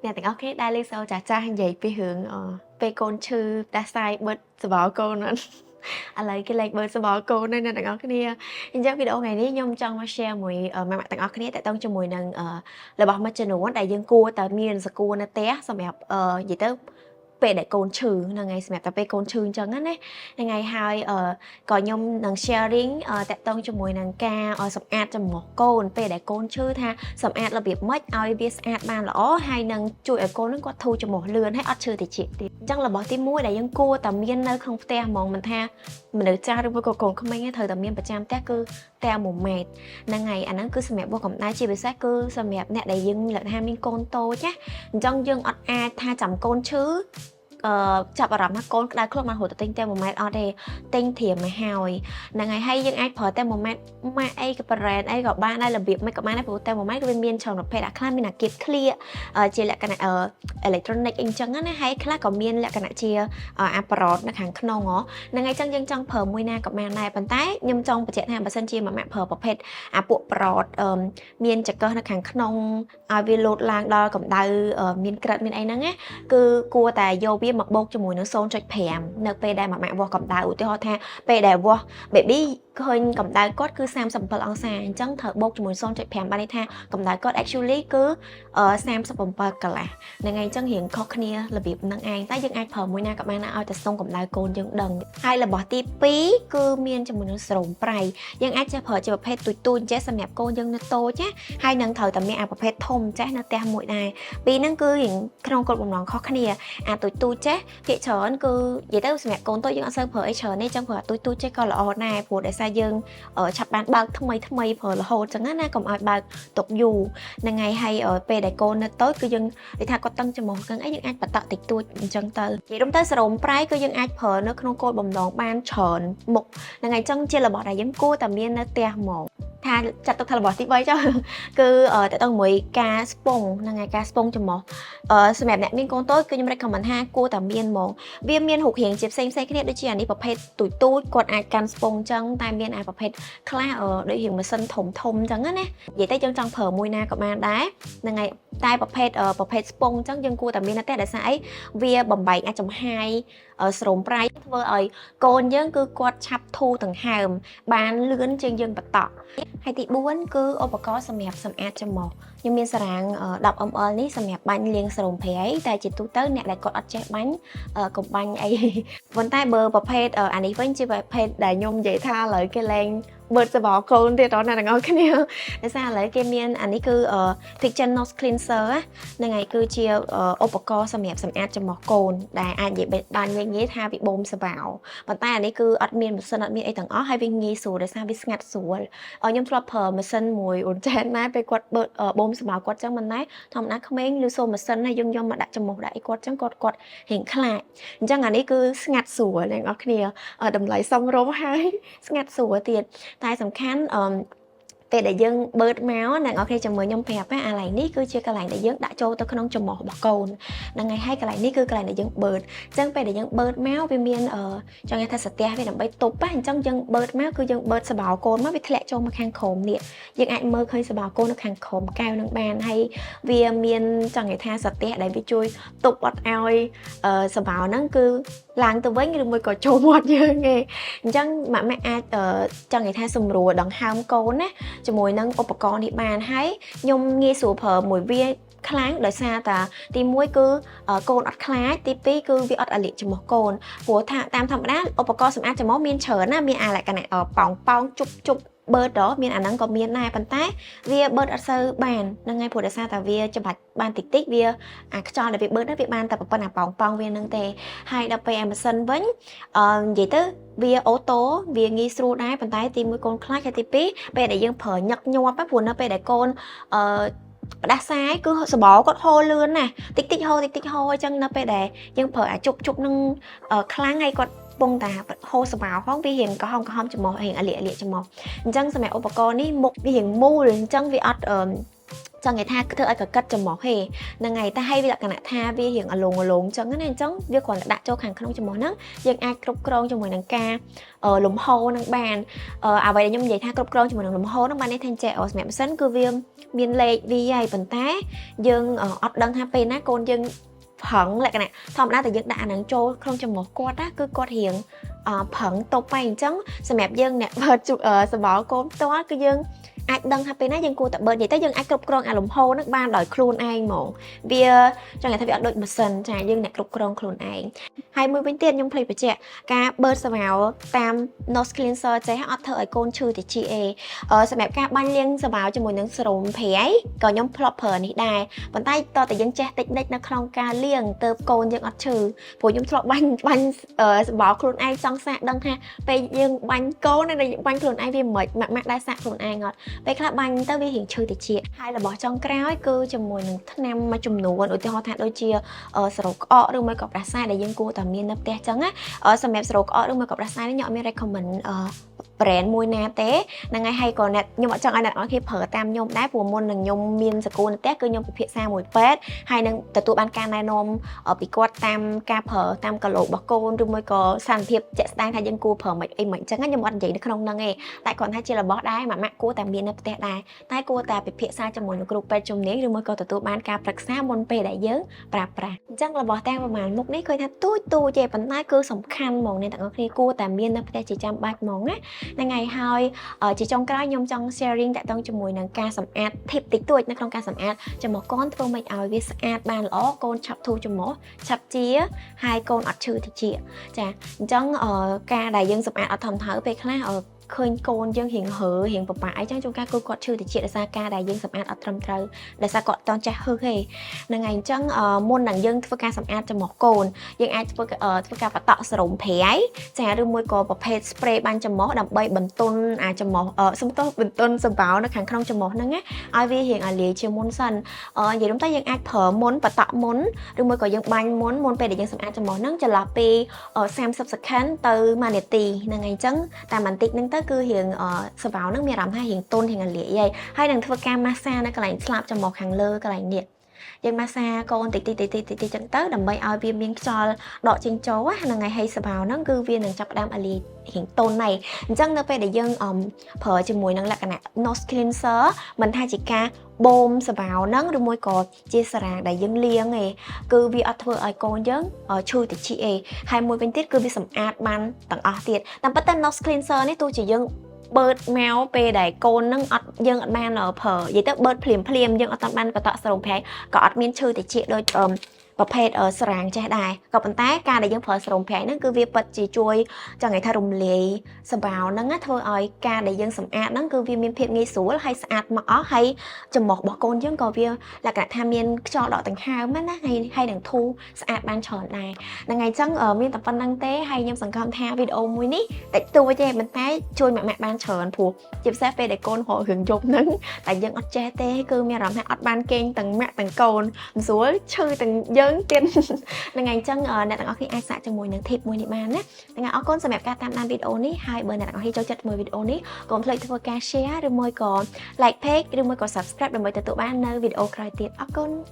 Nèទាំងអស់គ្នាដែលលេងសូចាស់ចាស់និយាយពីរឿងពេលកូនឈឺដាសាយបិទសបល់កូនហ្នឹងឥឡូវគេលេងបិទសបល់កូនហើយអ្នកទាំងអស់គ្នាអញ្ចឹងវីដេអូថ្ងៃនេះខ្ញុំចង់មក share មួយម៉ាក់ៗទាំងអស់គ្នាតាក់ទងជាមួយនឹងរបស់មួយចំនួនដែលយើងគួរតែមានសកួរនៅផ្ទះសម្រាប់និយាយទៅពេលដែលកូនឈឺហ្នឹងហើយសម្រាប់តែពេលកូនឈឺអញ្ចឹងណាហ្នឹងហើយហើយក៏ខ្ញុំនឹង sharing តាក់ទងជាមួយនឹងការសម្អាតចំមុះកូនពេលដែលកូនឈឺថាសម្អាតរបៀបម៉េចឲ្យវាស្អាតបានល្អហើយនឹងជួយឲ្យកូននឹងគាត់ធូរចំមុះលឿនហើយអត់ឈឺតិចទៀតអញ្ចឹងរបស់ទី1ដែលយើងគួរតែមាននៅក្នុងផ្ទះហ្មងមិនថាមនុស្សចាស់ឬមួយក៏កូនក្មេងត្រូវតែមានប្រចាំផ្ទះគឺតែ1ម៉ែត្រហ្នឹងហើយអាហ្នឹងគឺសម្រាប់បោះកម្ដៅជាពិសេសគឺសម្រាប់អ្នកដែលយើងលក្ខណៈមានកូនតូចណាអញ្ចឹងយើងអត់អាចថាចាំកូនឈឺចាប់អារម្មណ៍ថាកូនក្តៅខ្លួនបានហូរទៅទិញតែ1ម៉ែត្រអត់ទេទិញត្រៀមមកហើយហ្នឹងហើយយើងអាចប្រើតែ1ម៉ែត្រម៉ាក់អីក៏ brand អីក៏បានដែររបៀបមិនក៏បានដែរព្រោះតែ1ម៉ែត្រវាមានច្រើនប្រភេទអាខ្លះមានអាគៀបឃ្លៀជាលក្ខណៈelectronic អីចឹងណាហើយខ្លះក៏មានលក្ខណៈជាអាប៉ារ៉តនៅខាងក្នុងហ្នឹងហើយចឹងយើងចង់ប្រើមួយណាក៏បានដែរប៉ុន្តែខ្ញុំចង់បញ្ជាក់ថាបើសិនជាម៉ាក់ប្រើប្រភេទអាពួកប៉ារ៉តមានចង្កឹះនៅខាងក្នុងឲ្យវាលោតឡើងដល់កម្ដៅមានក្រិតមានអីហ្នឹងណាគឺគួរតែយកវាមកបូកជាមួយនឹង 0.5 នៅពេលដែលម៉ាក់វាស់កម្ដៅឧទាហរណ៍ថាពេលដែលវាស់ baby ឃើញកម្ដៅគាត់គឺ37អង្សាអញ្ចឹងត្រូវបូកជាមួយ 0.5 បានន័យថាកម្ដៅគាត់ actually គឺ37កន្លះហ្នឹងហើយអញ្ចឹងរៀងខុសគ្នារបៀបហ្នឹងឯងតែយើងអាចប្រើមួយណាក៏បានឲ្យតែស្ទង់កម្ដៅកូនយើងដឹងហើយរបស់ទី2គឺមានជាមួយនឹងស្រោមប្រៃយើងអាចចេះប្រើជាប្រភេទទូចចេះសម្រាប់កូនយើងនៅតូចណាហើយនឹងត្រូវតែមានអាប្រភេទធំចេះនៅផ្ទះមួយដែរពីរហ្នឹងគឺរៀងក្នុងគោលបំណងខុសគ្នាអាទូចចេះភាគច្រើនគឺនិយាយទៅសម្រាប់កូនតូចយើងអត់សូវប្រើអីច្រើនទេអញ្ចឹងប្រើទូចចេះក៏ល្អដែរព្រោះដោយសារយើងឆាប់បានបើកថ្មីប្រើរហូតអញ្ចឹងណាកុំឲ្យបើកទុកយូរហ្នឹងហើយពេលដែលកូននៅតូចគឺយើងនិយាយថាគាត់តឹងច្រមុះកឹងអីយើងអាចបតក់តិចតួចអញ្ចឹងទៅនិយាយរួមទៅសរោមប្រៃគឺយើងអាចប្រើនៅក្នុងគោលបំណងបានច្រើនមុខហ្នឹងហើយអញ្ចឹងជារបស់ដែលយើងគួរតែមាននៅផ្ទះហ្មងថាចាត់ទុកថារបស់ទី3ចុះគឺតើតើមួយការស្ពងហ្នឹងហើយការស្ពងច្រមុះសម្រាប់អ្នកមានកូនតូចគឺខ្ញុំ recommend ថាគួរតែមានហ្មងវាមានរូបរាងជាផ្សេងគ្នាដូចជាអានេះប្រភេទទូចគាត់អាចកាន់ស្ពងអញ្ចឹងតែមានអាប្រភេទខ្លះដូចជាម៉ាស៊ីនធំអញ្ចឹងណានិយាយទៅយើងចង់ប្រើមួយណាក៏បានដែរហ្នឹងហើយតែប្រភេទស្ពងអញ្ចឹងយើងគួរតែមាននៅផ្ទះដោយសារអីវាបំបែកអាចចំហាយស្រោមប្រៃធ្វើឲ្យកូនយើងគឺគាត់ឆាប់ធូរដង្ហើមបានលឿនជាងយើងបតក់ហើយទី4គឺឧបករណ៍សម្រាប់សម្អាតច្រមុះខ្ញុំមានសារ៉ាង10 ml នេះសម្រាប់បាញ់លាងស្រោមប្រៃតែជាទូទៅអ្នកដែលគាត់អត់ចេះបាញ់កុំបាញ់អីប៉ុន្តែបើប្រភេទអានេះវិញជាប្រភេទដែលខ្ញុំនិយាយថាឥឡូវគេលែងបើសបល់កូនទៀតដល់អ្នកទាំងអស់គ្នាដោយសារឥឡូវគេមានអានេះគឺ Kitchen Nose Cleanser ហ្នឹងហើយគឺជាឧបករណ៍សម្រាប់សម្អាតច្រមុះកូនដែលអាចនិយាយបានងាយថាវាបូមសបោប៉ុន្តែអានេះគឺអត់មានម៉ាស៊ីនអត់មានអីទាំងអស់ហើយវាងាយស្រួលដោយសារវាស្ងាត់ស្រួលខ្ញុំធ្លាប់ប្រើម៉ាស៊ីនមួយអូនចែនណាពេលគាត់បូមសបោគាត់ចឹងមិនដែរធម្មតាក្មេងឬសូមម៉ាស៊ីនណាយើងយកមកដាក់ច្រមុះដាក់អីគាត់ចឹងគាត់រៀងខ្លាចអញ្ចឹងអានេះគឺស្ងាត់ស្រួលអ្នកនរគ្នាតម្លៃសមរម្យហើយស្ងាត់ស្រួលទៀតតែសំខាន់ពេលដែលយើងបឺតមកអ្នកនរគ្នាចាំមើលខ្ញុំប្រាប់អាកន្លែងនេះគឺជាកន្លែងដែលយើងដាក់ចូលទៅក្នុងច្រមុះរបស់កូនហ្នឹងហើយកន្លែងនេះគឺកន្លែងដែលយើងបឺតអញ្ចឹងពេលដែលយើងបឺតមកវាមានចង់និយាយថាសត្វវាដើម្បីទប់អញ្ចឹងយើងបឺតមកគឺយើងបឺតសបោកូនមកវាធ្លាក់ចូលមកខាងក្រោមនេះយើងអាចមើលឃើញសបោកូននៅខាងក្រោមកែវនឹងបានហើយវាមានចង់និយាយថាសត្វដែលវាជួយទប់អត់ឲ្យសបោហ្នឹងគឺឡើងទៅវិញឬមួយក៏ចូលមាត់យើងឯងអញ្ចឹងម៉ាក់អាចចង់និយាយថាសម្រួលដង្ហើមកូនណាជាមួយនឹងឧបករណ៍នេះបានហើយខ្ញុំងាយស្រួលប្រើមួយវាខ្លាំងដោយសារតាទី1គឺកូនអត់ខ្លាចទី2គឺវាអត់អាលៀកច្រមុះកូនព្រោះថាតាមធម្មតាឧបករណ៍សម្អាតច្រមុះមានច្រើនណាមានអាលក្ខណៈប៉ោងជប់បឺតមានអាហ្នឹងក៏មានដែរប៉ុន្តែវាបឺតអត់សូវបានហ្នឹងហើយព្រោះដោយសារតែវាច្បាច់បានតិចវាអាខ្យល់ដែលវាបឺតហ្នឹងវាបានតែប៉ុណ្ណាប៉ោងវាហ្នឹងទេហើយដល់ពេលអាម៉ាស៊ីនវិញនិយាយទៅវាអូតូវាងាយស្រួលដែរប៉ុន្តែទី1កូនខ្លាចហើយទី2ពេលដែលយើងប្រើញឹកញាប់ព្រោះនៅពេលដែលកូនផ្ដាសាយគឺសបោគាត់ហូរលឿនណាតិចហូរអញ្ចឹងនៅពេលដែលយើងប្រើអាជប់នឹងខ្លាំងហើយគាត់ពងតាហូរសបោផងវារៀងកំហំច្រមុះរៀងអាលៀកច្រមុះអញ្ចឹងសម្រាប់ឧបករណ៍នេះមុខវារៀងមូលអញ្ចឹងវាអត់ cho người ta thưa ai cả cất trong mỏ hề là ngày ta hay bị là cả nạ tha vi hiện ở lồng cho cái này chống việc còn đã cho hàng không trong mỏ nấc nhưng ai cục krong trong mồi nàng ca ở lồng hô nàng bàn à vậy nhưng vậy tha cục krong trong mồi nàng lồng hô nàng bàn này thành trẻ ở mẹ sân cứ viêm miên lệ vi ai bẩn té nhưng ở đăng happy nát côn nhưng phẳng lại cái này thom đã từ dân đã nàng trôi không trong một quạt á cứ quạt hiện phẳng tộc bay trắng xem mẹ dân nè vợ chụp sẽ bỏ côn to cái dân ai đăng happy nát dân cô tập bơi vậy tới dân ai cục krong lồng hô nước ban đòi khuôn ai mổ vì cho người ta bị đội một sần trà dân nè cục krong khuôn ai 20 bên tiền nhung play phải trẻ ca bơi sẽ vào tam nose cleanser chế hot thở côn chư thì chị sẽ mẹ ca ban liên sẽ vào cho một những sườn phé còn nhung proper này đài bàn tay to tại dân trẻ tích đích nó không ca liên từ côn dân hot chư của nhung thọ banh bỏ khuôn ai xong sạc đăng ha về dân banh cố nên là những banh khuôn ai vì mệt mặt đa sạc khuôn ai ngọt về khác banh tới vì hiện chư thì chị hay là bỏ trong cái ấy cứ cho một những thất nam mà chùm nụ ở tiêu hoa thạch đôi chia sầu cọ được mới cọp đá sai để dân cô tầm miên nấp té trắng á ở sầm mẹp sầu cọ được mới cọp đá sai nó nhọ mới recommend brand môi na té là ngày hay còn nè nhưng mà trong anh đặt nói khi phở tam nhôm đá của môn là nhôm miên sầu cô té cứ nhôm phía xa mùi pet hay năng từ tụ ban ca nai nôm ở bị quát tam ca phở tam cà lộ bạc cô được mới có sản thiệp chạy sang thay dân cô phở mạch ấy mệnh trắng á nhưng mà anh vậy nó không năng nghe tại còn thay chỉ là bó đá mà mẹ cô tam miên nấp té đá tay cô ta bị phía xa trong một group pet trong nấy được mới có từ tụ ban ca phật xa môn pe đại giới pra chắc là bỏ tam vào màn mục nấy khơi tha tôi chạy bắn tay cứ sòng khăn màu nên tặng khi cô tam miên nấp té chỉ chăm bát món á ngày hai chỉ trong cái nhom trong sharing tại trong cho mùi nàng ca sầm ad thiệp tích tuổi nó không ca sầm ad cho một con phương mệnh ao với ad ban ló con chập thu cho mỏ chập chia hai con ọt chữ thì chị chà trong ca đại dân sầm ad ở thầm thở về khác ở khơi côn dân hiện hở hiện vật bãi trong chúng ta cứ có chữ thì chị là xa ca đại dân sầm ad ở trầm trời là xa cọt toàn cha hư hề là ngày trong môn đảng dân phương ca sầm ad cho một cồn dân ai phương ca và tạo sử dụng phé ấy chả được môi có một pet spray ban cho mỏ đầm bay bẩn tôn cho mỏ xong tốt bẩn tôn sầm báo nó kháng không cho mỏ nó nghe ai vi hiện lìa chiều môn sân vậy đúng tới dân ai thở môn và tạo môn được môi có dân ban môn môn pe để dân sầm ad cho mỏ nó cho là pi xem subsequent từ maneti là ngày trắng ta mình tích nâng tới cứ hiện sờ vào nước mì rắm hay hiện tôn hiện lìa vậy hay đừng thưa cam massage nó cái lạnh slap cho một hàng lơ cái lạnh nhiệt dân massage con tì chân tới đầm bay ao viêm miếng cho đọ trên chó á là ngày hay sờ vào nó cứ viên đừng chọc đam lìa hiện tôn này chân nó phải để dân phở cho mùi nó là cái này nose cleanser mình thay chỉ ca bôm sờ vào nó được môi cột chia sẻ đại dân liêng này cứ vì ở thưa ai con dân chui thì chị hai môi bên tiết cứ vì sầm ad ban tặng tiệt tạm bắt tên nose cleanser này tôi chỉ dân bớt mèo pe đại côn nâng dân ở ban ở phở vậy tức bớt phìm dân ở tận ban và tạo sử dụng phải có admin chui thì chị đôiประเภทสรางใจได้กับปัญหาการได้ยังเผยสรงแผลนั่นคือวิปัสจีช่วยจะไงทารุมเลยสบายนั่นก็เธอเอาการได้ยังสำอาดนั่นคือวิมีเพียงงี้สูงให้สะอาดมาให้จมูกบอกโกนยังก่อวิlà cả tham miên cho đỏ từng hai mắtนะhay đằng thuสะอาดบานฉอนได้ดังไงจังmiên tập văn đăng tế hay nhâm sản phẩm theo video mới ní để tôi với em mình thấy chui mẹ banฉอนผูchụp xe về để côn họ hưởng dụng nắng tại dân ở che tế cứ miên làm hay ở ban kênh từng mẹ từng côn xuống chơi từng dân tiền là ngày chân nè tặng khi ai xả cho mùi nắng thịt mùi nị bàn á là ngày ở con sẽ mẹ ca tam video ní hai bên nè tặng khi cho chất mùi video ní còn play cho ca share rồi môi còn like page rồi môi còn subscribe rồi môi từ tụi ban nơi video cài tiền ở con